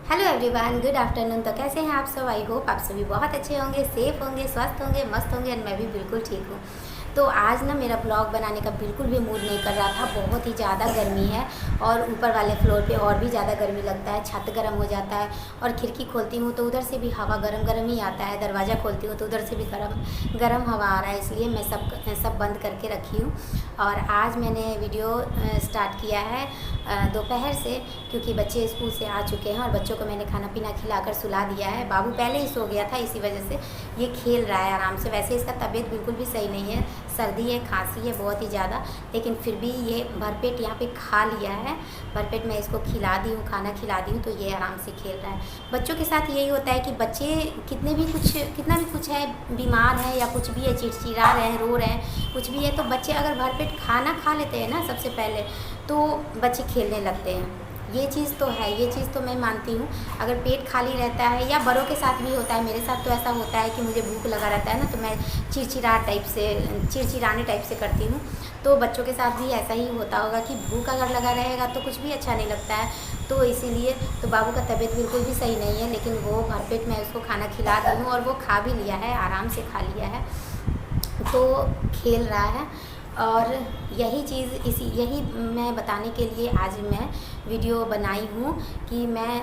Hello everyone, good afternoon. तो कैसे हैं आप सब? आई होप आप सभी बहुत अच्छे होंगे, सेफ होंगे, स्वस्थ होंगे, मस्त होंगे। और मैं भी बिल्कुल ठीक हूँ। तो आज ना मेरा ब्लॉग बनाने का बिल्कुल भी मूड नहीं कर रहा था। बहुत ही ज़्यादा गर्मी है और ऊपर वाले फ्लोर पे और भी ज़्यादा गर्मी लगता है। छत गर्म हो जाता है और खिड़की खोलती हूँ तो उधर से भी हवा गर्म गर्म ही आता है। दरवाज़ा खोलती हूँ तो उधर से भी गर्म गर्म हवा आ रहा है। इसलिए मैं सब बंद करके रखी हूँ। और आज मैंने वीडियो स्टार्ट किया है दोपहर से, क्योंकि बच्चे स्कूल से आ चुके हैं और बच्चों को मैंने खाना पीना खिलाकर सुला दिया है। बाबू पहले ही सो गया था, इसी वजह से ये खेल रहा है आराम से। वैसे इसका तबीयत बिल्कुल भी सही नहीं है, सर्दी है, खांसी है बहुत ही ज़्यादा, लेकिन फिर भी ये भरपेट यहाँ पे खा लिया है। भरपेट मैं इसको खिला दी हूँ, खाना खिला दी हूँ, तो ये आराम से खेल रहा है। बच्चों के साथ यही होता है कि बच्चे कितना भी कुछ है, बीमार है या कुछ भी है, चिड़चिड़ा रहे हैं, रो रहे हैं, कुछ भी है, तो बच्चे अगर भरपेट खाना खा लेते हैं ना सबसे पहले, तो बच्चे खेलने लगते हैं। ये चीज़ तो है, ये चीज़ तो मैं मानती हूँ। अगर पेट खाली रहता है, या बड़ों के साथ भी होता है, मेरे साथ तो ऐसा होता है कि मुझे भूख लगा रहता है ना, तो मैं चिड़चिड़ाने टाइप से करती हूँ। तो बच्चों के साथ भी ऐसा ही होता होगा कि भूख अगर लगा रहेगा तो कुछ भी अच्छा नहीं लगता है। तो इसीलिए तो बाबू का तबीयत बिल्कुल भी सही नहीं है, लेकिन वो भरपेट मैं उसको खाना खिला दी हूँ और वो खा भी लिया है, आराम से खा लिया है, तो खेल रहा है। और यही मैं बताने के लिए आज मैं वीडियो बनाई हूँ कि मैं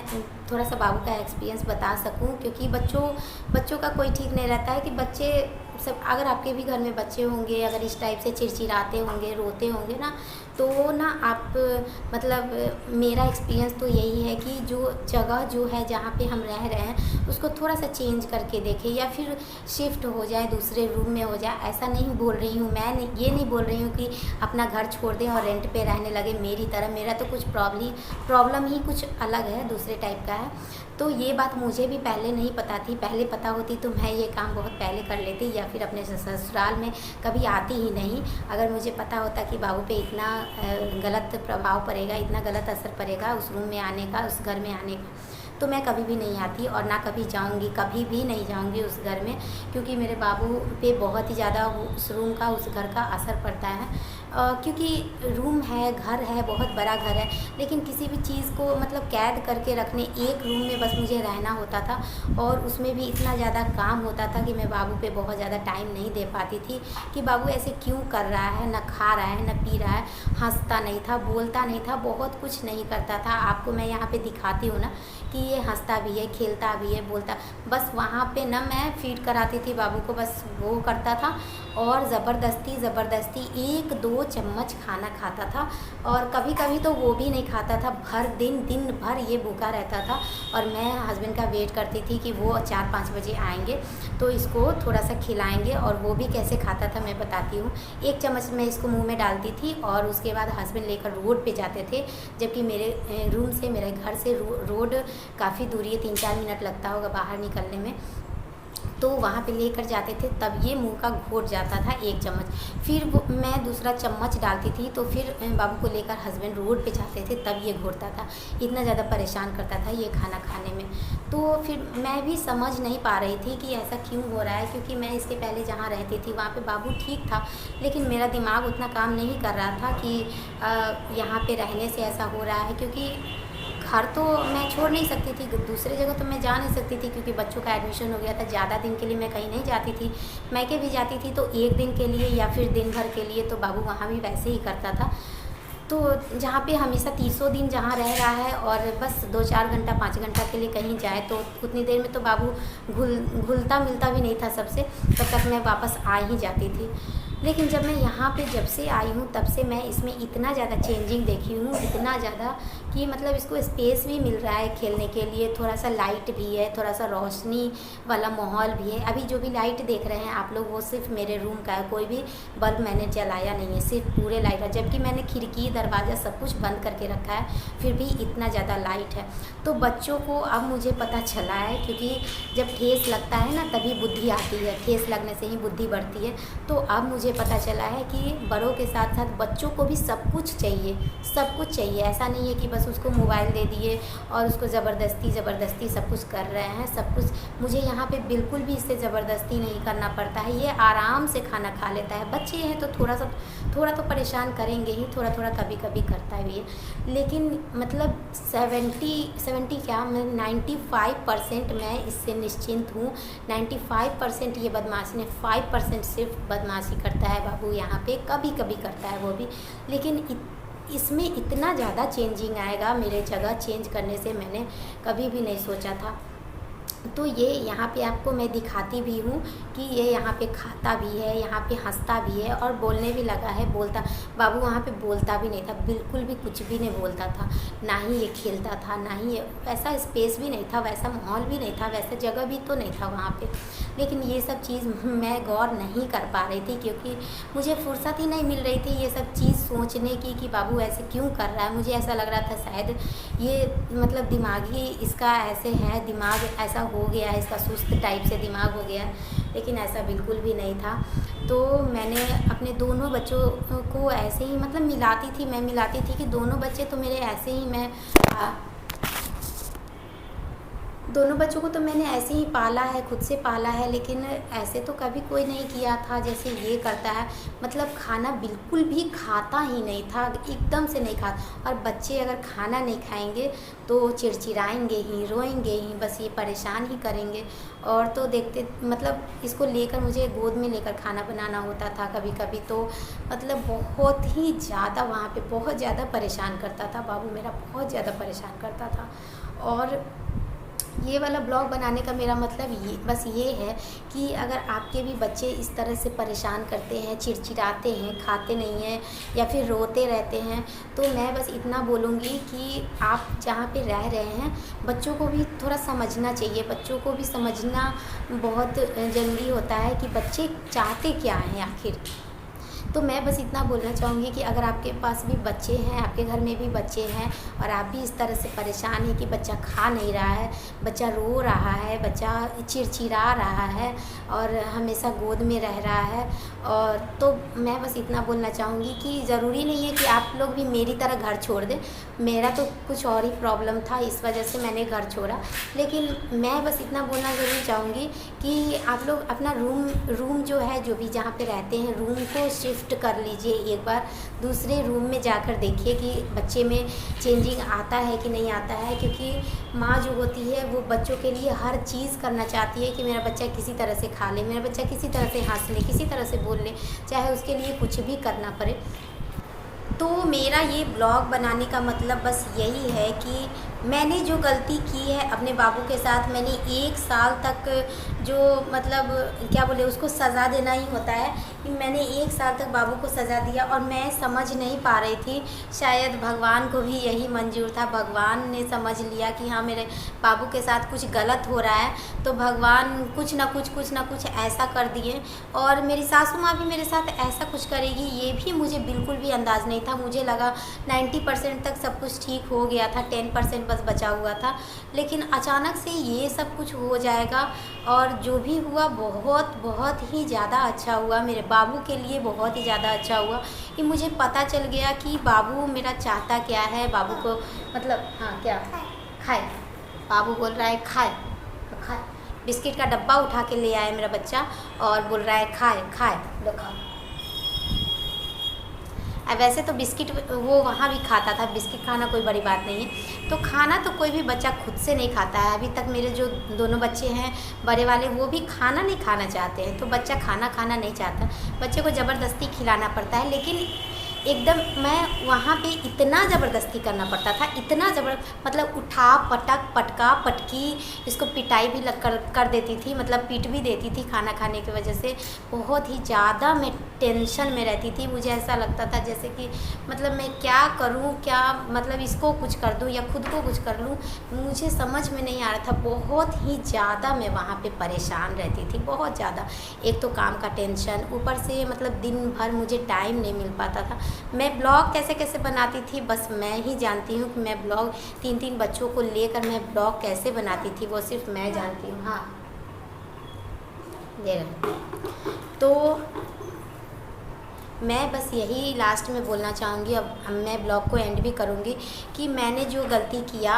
थोड़ा सा बाबू का एक्सपीरियंस बता सकूँ। क्योंकि बच्चों का कोई ठीक नहीं रहता है कि बच्चे सब, अगर आपके भी घर में बच्चे होंगे, अगर इस टाइप से चिड़चिड़ाते होंगे, रोते होंगे ना, तो ना आप मतलब मेरा एक्सपीरियंस तो यही है कि जो जगह जो है जहाँ पे हम रह रहे हैं उसको थोड़ा सा चेंज करके देखें, या फिर शिफ्ट हो जाए, दूसरे रूम में हो जाए। ऐसा नहीं बोल रही हूँ मैं, ये नहीं बोल रही हूँ कि अपना घर छोड़ दें और रेंट पे रहने लगे मेरी तरह। मेरा तो कुछ प्रॉब्लम ही कुछ अलग है, दूसरे टाइप का है। तो ये बात मुझे भी पहले नहीं पता थी। पहले पता होती तो मैं ये काम बहुत पहले कर लेती, या फिर अपने ससुराल में कभी आती ही नहीं। अगर मुझे पता होता कि बाबू पे इतना गलत प्रभाव पड़ेगा, इतना गलत असर पड़ेगा उस रूम में आने का, उस घर में आने का, तो मैं कभी भी नहीं आती और ना कभी जाऊंगी, कभी भी नहीं जाऊंगी उस घर में। क्योंकि मेरे बाबू पे बहुत ही ज़्यादा उस रूम का, उस घर का असर पड़ता है। क्योंकि रूम है, घर है, बहुत बड़ा घर है, लेकिन किसी भी चीज़ को मतलब कैद करके रखने, एक रूम में बस मुझे रहना होता था। और उसमें भी इतना ज़्यादा काम होता था कि मैं बाबू पे बहुत ज़्यादा टाइम नहीं दे पाती थी कि बाबू ऐसे क्यों कर रहा है, ना खा रहा है, ना पी रहा है, हंसता नहीं था, बोलता नहीं था, बहुत कुछ नहीं करता था। आपको मैं यहाँ पे दिखाती हूँ ना कि ये हंसता भी है, खेलता भी है, बोलता। बस वहाँ पे ना मैं फीड कराती थी बाबू को, बस वो करता था। और ज़बरदस्ती 1-2 चम्मच खाना खाता था। और कभी कभी तो वो भी नहीं खाता था, दिन भर ये भूखा रहता था। और मैं हस्बैंड का वेट करती थी कि वो 4-5 बजे आएंगे तो इसको थोड़ा सा खिलाएंगे। और वो भी कैसे खाता था मैं बताती हूँ। 1 चम्मच मैं इसको मुंह में डालती थी और उसके बाद हस्बैंड लेकर रोड पे जाते थे, जबकि मेरे रूम से, मेरे घर से रोड काफ़ी दूरी है, 3-4 मिनट लगता होगा बाहर निकलने में। तो वहाँ पे लेकर जाते थे, तब ये मुंह का घोट जाता था 1 चम्मच। फिर मैं दूसरा चम्मच डालती थी, तो फिर बाबू को लेकर हस्बैंड रोड पे जाते थे, तब ये घोटता था। इतना ज़्यादा परेशान करता था ये खाना खाने में। तो फिर मैं भी समझ नहीं पा रही थी कि ऐसा क्यों हो रहा है, क्योंकि मैं इसके पहले जहाँ रहती थी वहाँ पे बाबू ठीक था, लेकिन मेरा दिमाग उतना काम नहीं कर रहा था कि यहाँ पे रहने से ऐसा हो रहा है। क्योंकि घर तो मैं छोड़ नहीं सकती थी, दूसरे जगह तो मैं जा नहीं सकती थी, क्योंकि बच्चों का एडमिशन हो गया था। ज़्यादा दिन के लिए मैं कहीं नहीं जाती थी। मैके भी जाती थी तो 1 दिन के लिए या फिर दिन भर के लिए, तो बाबू वहाँ भी वैसे ही करता था। तो जहाँ पे हमेशा 30 दिन जहाँ रह रहा है और बस 2-4 घंटा 5 घंटा के लिए कहीं जाए, तो उतनी देर में तो बाबू घुलता मिलता भी नहीं था सबसे, तब तक मैं वापस आ ही जाती थी। लेकिन जब मैं यहाँ पे जब से आई हूँ तब से मैं इसमें इतना ज़्यादा चेंजिंग देखी हूँ, इतना ज़्यादा कि मतलब इसको स्पेस भी मिल रहा है खेलने के लिए, थोड़ा सा लाइट भी है, थोड़ा सा रोशनी वाला माहौल भी है। अभी जो भी लाइट देख रहे हैं आप लोग, वो सिर्फ मेरे रूम का है, कोई भी बल्ब मैंने जलाया नहीं है, सिर्फ पूरे लाइट है। जबकि मैंने खिड़की, दरवाज़ा सब कुछ बंद करके रखा है, फिर भी इतना ज़्यादा लाइट है। तो बच्चों को अब मुझे पता चला है, क्योंकि जब ठेस लगता है ना तभी बुद्धि आती है, ठेस लगने से ही बुद्धि बढ़ती है। तो अब मुझे पता चला है कि बड़ों के साथ साथ बच्चों को भी सब कुछ चाहिए, सब कुछ चाहिए। ऐसा नहीं है कि बस बस उसको मोबाइल दे दिए और उसको ज़बरदस्ती सब कुछ कर रहे हैं। सब कुछ मुझे यहाँ पे बिल्कुल भी इससे ज़बरदस्ती नहीं करना पड़ता है, ये आराम से खाना खा लेता है। बच्चे हैं तो थोड़ा तो परेशान करेंगे ही, थोड़ा कभी कभी करता भी है, लेकिन मतलब 70 क्या, मैं 95% मैं इससे निश्चिंत हूँ। 95% ये बदमाशी नहीं, 5% सिर्फ बदमाशी करता है बाबू यहाँ पे, कभी कभी करता है वो भी। लेकिन इसमें इतना ज़्यादा चेंजिंग आएगा मेरे जगह चेंज करने से मैंने कभी भी नहीं सोचा था। तो ये यहाँ पे आपको मैं दिखाती भी हूँ कि ये यहाँ पे खाता भी है, यहाँ पे हंसता भी है और बोलने भी लगा है। बोलता बाबू वहाँ पे बोलता भी नहीं था, बिल्कुल भी कुछ भी नहीं बोलता था, ना ही ये खेलता था, ना ही वैसा स्पेस भी नहीं था, वैसा माहौल भी नहीं था, वैसा जगह भी तो नहीं था वहाँ पे। लेकिन ये सब चीज़ मैं गौर नहीं कर पा रही थी क्योंकि मुझे फुर्सत ही नहीं मिल रही थी ये सब चीज़ सोचने की कि बाबू ऐसे क्यों कर रहा है। मुझे ऐसा लग रहा था शायद ये मतलब दिमागी इसका ऐसे है, दिमाग ऐसा हो गया है, इसका सुस्त टाइप से दिमाग हो गया है, लेकिन ऐसा बिल्कुल भी नहीं था। तो मैंने अपने दोनों बच्चों को ऐसे ही मतलब मिलाती थी कि दोनों बच्चे तो मेरे ऐसे ही दोनों बच्चों को तो मैंने ऐसे ही पाला है, खुद से पाला है, लेकिन ऐसे तो कभी कोई नहीं किया था जैसे ये करता है। मतलब खाना बिल्कुल भी खाता ही नहीं था, एकदम से नहीं खाता। और बच्चे अगर खाना नहीं खाएंगे तो चिड़चिड़ाएंगे ही, रोएंगे ही, बस ये परेशान ही करेंगे। और तो देखते मतलब इसको लेकर मुझे गोद में लेकर खाना बनाना होता था कभी कभी, तो मतलब बहुत ही ज़्यादा वहाँ पे बहुत ज़्यादा परेशान करता था बाबू मेरा, बहुत ज़्यादा परेशान करता था। और ये वाला ब्लॉग बनाने का मेरा मतलब बस ये है कि अगर आपके भी बच्चे इस तरह से परेशान करते हैं, चिड़चिड़ाते हैं, खाते नहीं हैं या फिर रोते रहते हैं, तो मैं बस इतना बोलूँगी कि आप जहाँ पे रह रहे हैं बच्चों को भी थोड़ा समझना चाहिए। बच्चों को भी समझना बहुत ज़रूरी होता है कि बच्चे चाहते क्या हैं आखिर। तो मैं बस इतना बोलना चाहूँगी कि अगर आपके पास भी बच्चे हैं, आपके घर में भी बच्चे हैं और आप भी इस तरह से परेशान हैं कि बच्चा खा नहीं रहा है, बच्चा रो रहा है, बच्चा चिड़चिड़ा रहा है और हमेशा गोद में रह रहा है, और तो मैं बस इतना बोलना चाहूँगी कि ज़रूरी नहीं है कि आप लोग भी मेरी तरह घर छोड़ दें। मेरा तो कुछ और ही प्रॉब्लम था, इस वजह से मैंने घर छोड़ा। लेकिन मैं बस इतना बोलना ज़रूर चाहूँगी कि आप लोग अपना रूम जो है, जो भी जहाँ पे रहते हैं, रूम को शिफ्ट कर लीजिए। एक बार दूसरे रूम में जाकर देखिए कि बच्चे में चेंजिंग आता है कि नहीं आता है, क्योंकि माँ जो होती है वो बच्चों के लिए हर चीज़ करना चाहती है कि मेरा बच्चा किसी तरह से खा ले, मेरा बच्चा किसी तरह से हंस ले, किसी तरह से बोल ले, चाहे उसके लिए कुछ भी करना पड़े। तो मेरा ये ब्लॉग बनाने का मतलब बस यही है कि मैंने जो गलती की है अपने बाबू के साथ, मैंने 1 साल तक जो मतलब क्या बोले उसको सज़ा देना ही होता है कि मैंने 1 साल तक बाबू को सज़ा दिया और मैं समझ नहीं पा रही थी। शायद भगवान को भी यही मंजूर था, भगवान ने समझ लिया कि हाँ मेरे बाबू के साथ कुछ गलत हो रहा है, तो भगवान कुछ ना कुछ ऐसा कर दिए। और मेरी सासू माँ भी मेरे साथ ऐसा कुछ करेगी ये भी मुझे बिल्कुल भी अंदाज़ नहीं था। मुझे लगा 90% तक सब कुछ ठीक हो गया था, 10% बस बचा हुआ था, लेकिन अचानक से ये सब कुछ हो जाएगा। और जो भी हुआ बहुत ही ज़्यादा अच्छा हुआ, मेरे बाबू के लिए बहुत ही ज़्यादा अच्छा हुआ कि मुझे पता चल गया कि बाबू मेरा चाहता क्या है। बाबू को मतलब हाँ क्या खाए, बाबू बोल रहा है खाए। बिस्किट का डब्बा उठा के ले आया मेरा बच्चा और बोल रहा है खाए लो खाओ। अब वैसे तो बिस्किट वो वहाँ भी खाता था, बिस्किट खाना कोई बड़ी बात नहीं है। तो खाना तो कोई भी बच्चा खुद से नहीं खाता है। अभी तक मेरे जो दोनों बच्चे हैं बड़े वाले, वो भी खाना नहीं खाना चाहते हैं। तो बच्चा खाना नहीं चाहता, बच्चे को ज़बरदस्ती खिलाना पड़ता है। लेकिन एकदम मैं वहाँ पे इतना ज़बरदस्ती करना पड़ता था, इतना मतलब उठा पटका पटकी, इसको पिटाई भी कर देती थी, मतलब पीट भी देती थी खाना खाने की वजह से। बहुत ही ज़्यादा मैं टेंशन में रहती थी। मुझे ऐसा लगता था जैसे कि मतलब मैं क्या करूं, क्या मतलब इसको कुछ कर दूं या खुद को कुछ कर लूं, मुझे समझ में नहीं आ रहा था। बहुत ही ज़्यादा मैं वहाँ पे परेशान रहती थी, बहुत ज़्यादा। एक तो काम का टेंशन, ऊपर से मतलब दिन भर मुझे टाइम नहीं मिल पाता था। मैं ब्लॉग कैसे बनाती थी बस मैं ही जानती हूँ कि मैं ब्लॉग 3 बच्चों को लेकर मैं ब्लॉग कैसे बनाती थी, वो सिर्फ मैं जानती हूँ। हाँ दे रहे। तो मैं बस यही लास्ट में बोलना चाहूँगी, अब मैं ब्लॉग को एंड भी करूँगी, कि मैंने जो गलती किया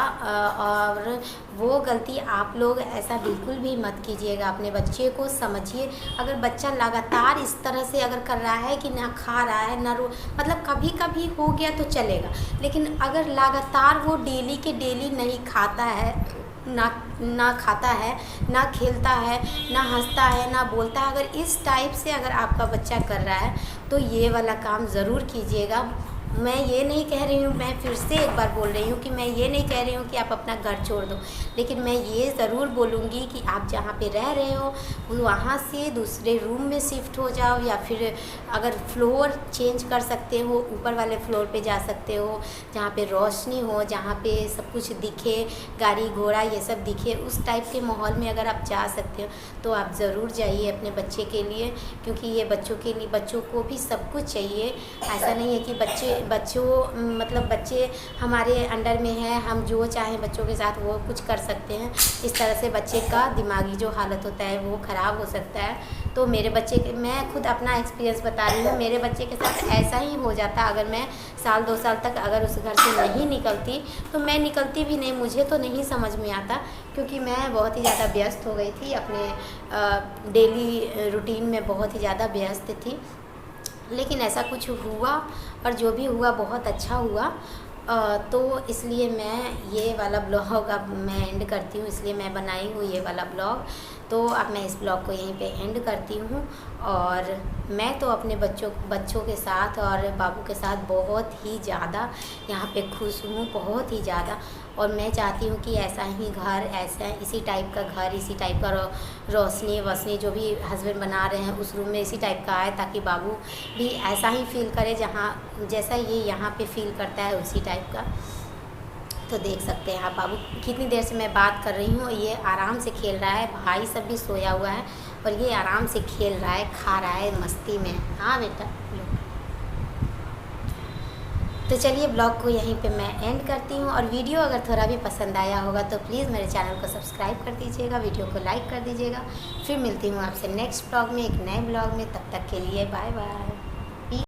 और वो गलती आप लोग ऐसा बिल्कुल भी मत कीजिएगा। अपने बच्चे को समझिए। अगर बच्चा लगातार इस तरह से अगर कर रहा है कि ना खा रहा है ना मतलब कभी कभी हो गया तो चलेगा, लेकिन अगर लगातार वो डेली के डेली नहीं खाता है, ना खाता है, ना खेलता है, ना हंसता है, ना बोलता है, अगर इस टाइप से अगर आपका बच्चा कर रहा है तो ये वाला काम ज़रूर कीजिएगा। मैं ये नहीं कह रही हूँ, मैं फिर से एक बार बोल रही हूँ कि मैं ये नहीं कह रही हूँ कि आप अपना घर छोड़ दो, लेकिन मैं ये ज़रूर बोलूँगी कि आप जहाँ पे रह रहे हो वहाँ से दूसरे रूम में शिफ्ट हो जाओ, या फिर अगर फ्लोर चेंज कर सकते हो ऊपर वाले फ्लोर पे जा सकते हो, जहाँ पे रोशनी हो, जहाँ पे सब कुछ दिखे, गाड़ी घोड़ा ये सब दिखे, उस टाइप के माहौल में अगर आप जा सकते हो तो आप ज़रूर जाइए अपने बच्चे के लिए, क्योंकि ये बच्चों के लिए, बच्चों को भी सब कुछ चाहिए। ऐसा नहीं है कि बच्चे हमारे अंडर में हैं, हम जो चाहें बच्चों के साथ वो कुछ कर सकते हैं। इस तरह से बच्चे का दिमागी जो हालत होता है वो ख़राब हो सकता है। तो मेरे बच्चे के, मैं खुद अपना एक्सपीरियंस बता रही हूँ, मेरे बच्चे के साथ ऐसा ही हो जाता। अगर मैं साल 2 साल तक अगर उस घर से नहीं निकलती तो मैं निकलती भी नहीं, मुझे तो नहीं समझ में आता, क्योंकि मैं बहुत ही ज़्यादा व्यस्त हो गई थी, अपने डेली रूटीन में बहुत ही ज़्यादा व्यस्त थी। लेकिन ऐसा कुछ हुआ और जो भी हुआ बहुत अच्छा हुआ। तो इसलिए मैं ये वाला ब्लॉग अब मैं एंड करती हूँ, इसलिए मैं बनाई हूँ ये वाला ब्लॉग। तो अब मैं इस ब्लॉग को यहीं पे एंड करती हूँ। और मैं तो अपने बच्चों के साथ और बाबू के साथ बहुत ही ज़्यादा यहाँ पे खुश हूँ, बहुत ही ज़्यादा। और मैं चाहती हूँ कि ऐसा ही घर, ऐसा इसी टाइप का घर, इसी टाइप का रोशनी वोशनी जो भी हस्बैंड बना रहे हैं उस रूम में इसी टाइप का आए, ताकि बाबू भी ऐसा ही फील करे जहाँ जैसा ये यहाँ पे फील करता है उसी टाइप का। तो देख सकते हैं आप बाबू कितनी देर से मैं बात कर रही हूँ, ये आराम से खेल रहा है, भाई सब भी सोया हुआ है और ये आराम से खेल रहा है, खा रहा है मस्ती में। हाँ बेटा। तो चलिए ब्लॉग को यहीं पे मैं एंड करती हूँ। और वीडियो अगर थोड़ा भी पसंद आया होगा तो प्लीज़ मेरे चैनल को सब्सक्राइब कर दीजिएगा, वीडियो को लाइक कर दीजिएगा। फिर मिलती हूँ आपसे नेक्स्ट ब्लॉग में, एक नए ब्लॉग में। तब तक के लिए बाय बाय।